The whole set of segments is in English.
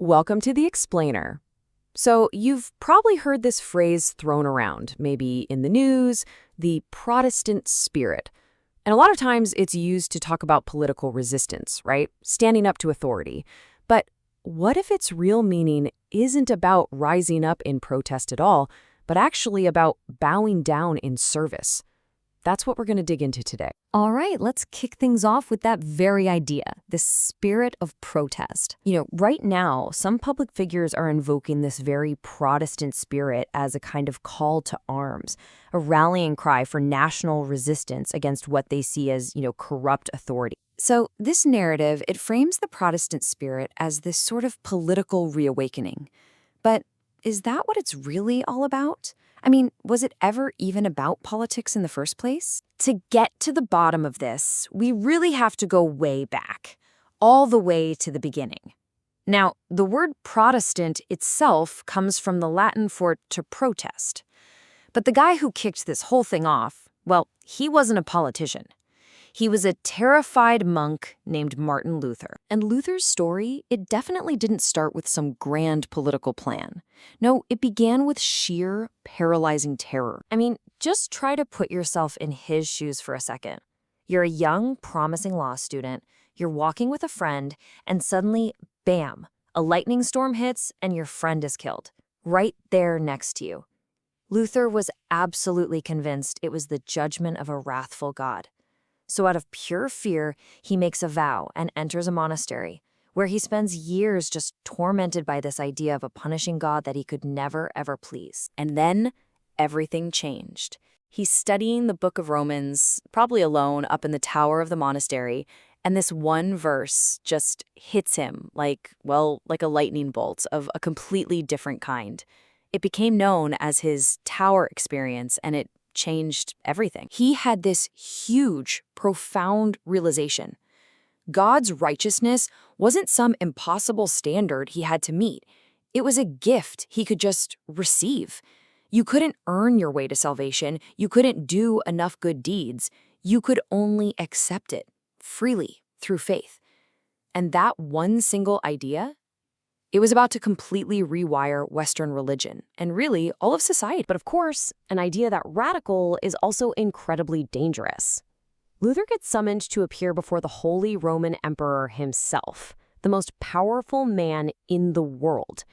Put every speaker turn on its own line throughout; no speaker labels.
Welcome to The Explainer. So, you've probably heard this phrase thrown around, maybe in the news, the Protestant spirit. And a lot of times it's used to talk about political resistance, right? Standing up to authority. But what if its real meaning isn't about rising up in protest at all, but actually about bowing down in service? That's what we're going to dig into today.
All right, let's kick things off with that very idea, the spirit of protest. Right now, some public figures are invoking this very Protestant spirit as a kind of call to arms, a rallying cry for national resistance against what they see as, corrupt authority. So this narrative, it frames the Protestant spirit as this sort of political reawakening. But is that what it's really all about? Was it ever even about politics in the first place? To get to the bottom of this, we really have to go way back, all the way to the beginning. Now, the word Protestant itself comes from the Latin for to protest. But the guy who kicked this whole thing off, well, he wasn't a politician. He was a terrified monk named Martin Luther. And Luther's story, it definitely didn't start with some grand political plan. No, it began with sheer, paralyzing terror. Just try to put yourself in his shoes for a second. You're a young, promising law student, you're walking with a friend, and suddenly, bam, a lightning storm hits and your friend is killed, right there next to you. Luther was absolutely convinced it was the judgment of a wrathful God. So out of pure fear, he makes a vow and enters a monastery, where he spends years just tormented by this idea of a punishing God that he could never, ever please. And then everything changed. He's studying the book of Romans, probably alone, up in the tower of the monastery, and this one verse just hits him like a lightning bolt of a completely different kind. It became known as his tower experience, and it changed everything. He had this huge, profound realization. God's righteousness wasn't some impossible standard he had to meet. It was a gift he could just receive. You couldn't earn your way to salvation. You couldn't do enough good deeds. You could only accept it freely through faith. And that one single idea, it was about to completely rewire Western religion, and really all of society.
But of course, an idea that radical is also incredibly dangerous. Luther gets summoned to appear before the Holy Roman Emperor himself, the most powerful man in the world.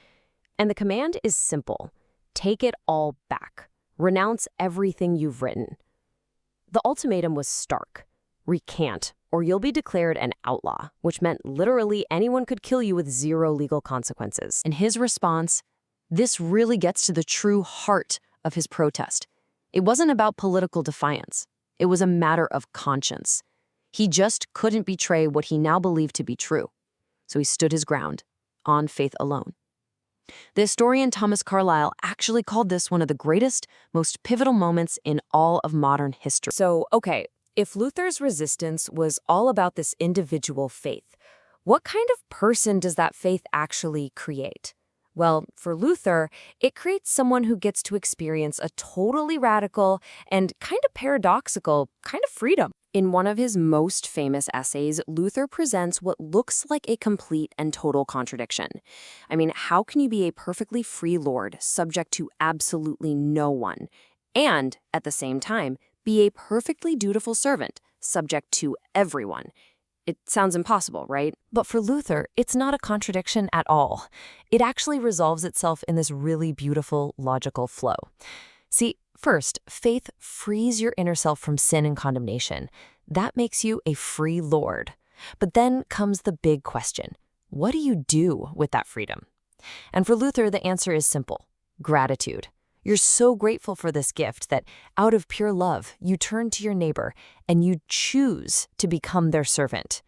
And the command is simple: take it all back. Renounce everything you've written. The ultimatum was stark: recant, or you'll be declared an outlaw, which meant literally anyone could kill you with zero legal consequences.
In his response, this really gets to the true heart of his protest. It wasn't about political defiance. It was a matter of conscience. He just couldn't betray what he now believed to be true. So he stood his ground, on faith alone. The historian Thomas Carlyle actually called this one of the greatest, most pivotal moments in all of modern history.
So, okay, if Luther's resistance was all about this individual faith, what kind of person does that faith actually create? Well, for Luther, it creates someone who gets to experience a totally radical and kind of paradoxical kind of freedom. In one of his most famous essays, Luther presents what looks like a complete and total contradiction. How can you be a perfectly free lord, subject to absolutely no one, and, at the same time, be a perfectly dutiful servant, subject to everyone? It sounds impossible, right? But for Luther, it's not a contradiction at all. It actually resolves itself in this really beautiful, logical flow. See, first, faith frees your inner self from sin and condemnation. That makes you a free lord. But then comes the big question: what do you do with that freedom? And for Luther, the answer is simple: gratitude. You're so grateful for this gift that out of pure love, you turn to your neighbor and you choose to become their servant.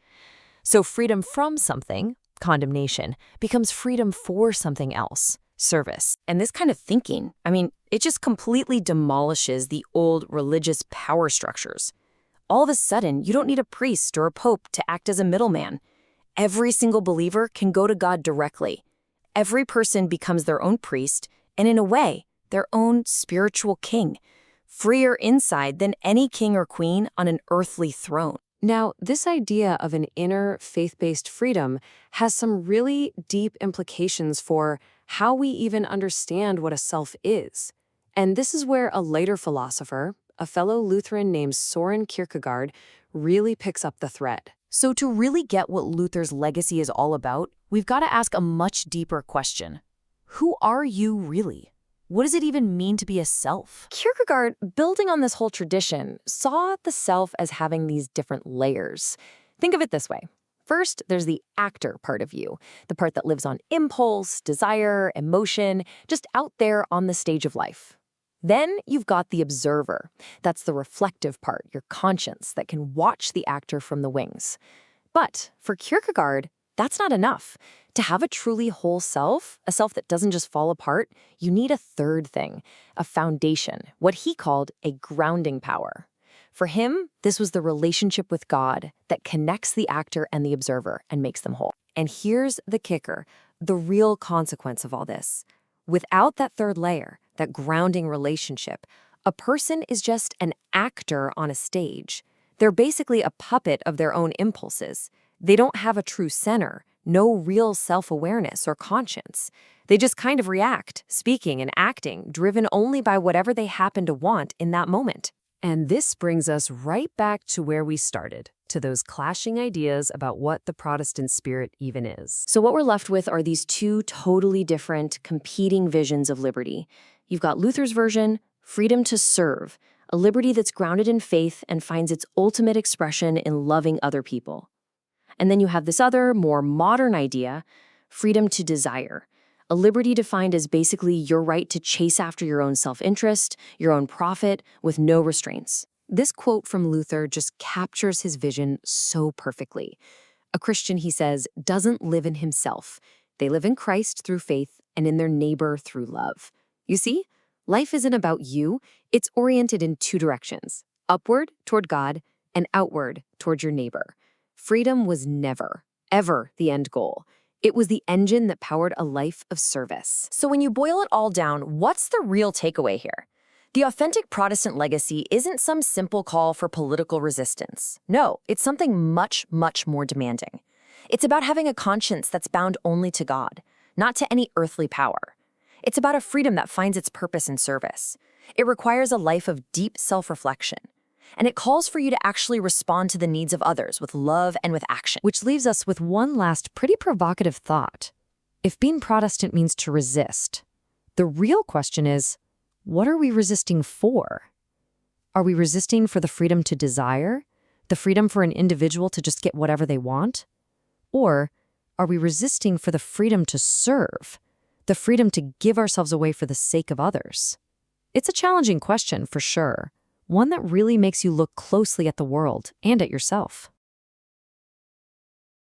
So freedom from something, condemnation, becomes freedom for something else, service. And this kind of thinking, it just completely demolishes the old religious power structures. All of a sudden, you don't need a priest or a pope to act as a middleman. Every single believer can go to God directly. Every person becomes their own priest, and in a way, their own spiritual king, freer inside than any king or queen on an earthly throne. Now, this idea of an inner faith-based freedom has some really deep implications for how we even understand what a self is. And this is where a later philosopher, a fellow Lutheran named Søren Kierkegaard, really picks up the thread.
So to really get what Luther's legacy is all about, we've got to ask a much deeper question. Who are you really? What does it even mean to be a self?
Kierkegaard, building on this whole tradition, saw the self as having these different layers. Think of it this way. First, there's the actor part of you, the part that lives on impulse, desire, emotion, just out there on the stage of life. Then you've got the observer. That's the reflective part, your conscience, that can watch the actor from the wings. But for Kierkegaard, that's not enough. To have a truly whole self, a self that doesn't just fall apart, you need a third thing, a foundation, what he called a grounding power. For him, this was the relationship with God that connects the actor and the observer and makes them whole. And here's the kicker, the real consequence of all this. Without that third layer, that grounding relationship, a person is just an actor on a stage. They're basically a puppet of their own impulses. They don't have a true center, no real self-awareness or conscience. They just kind of react, speaking and acting, driven only by whatever they happen to want in that moment.
And this brings us right back to where we started, to those clashing ideas about what the Protestant spirit even is.
So what we're left with are these two totally different, competing visions of liberty. You've got Luther's version, freedom to serve, a liberty that's grounded in faith and finds its ultimate expression in loving other people. And then you have this other, more modern idea, freedom to desire, a liberty defined as basically your right to chase after your own self-interest, your own profit, with no restraints. This quote from Luther just captures his vision so perfectly. A Christian, he says, doesn't live in himself. They live in Christ through faith and in their neighbor through love. You see, life isn't about you. It's oriented in two directions, upward toward God and outward toward your neighbor. Freedom was never, ever the end goal. It was the engine that powered a life of service.
So when you boil it all down, what's the real takeaway here? The authentic Protestant legacy isn't some simple call for political resistance. No, it's something much, much more demanding. It's about having a conscience that's bound only to God, not to any earthly power. It's about a freedom that finds its purpose in service. It requires a life of deep self-reflection. And it calls for you to actually respond to the needs of others with love and with action. Which leaves us with one last pretty provocative thought. If being Protestant means to resist, the real question is, what are we resisting for? Are we resisting for the freedom to desire? The freedom for an individual to just get whatever they want? Or are we resisting for the freedom to serve? The freedom to give ourselves away for the sake of others? It's a challenging question for sure. One that really makes you look closely at the world and at yourself.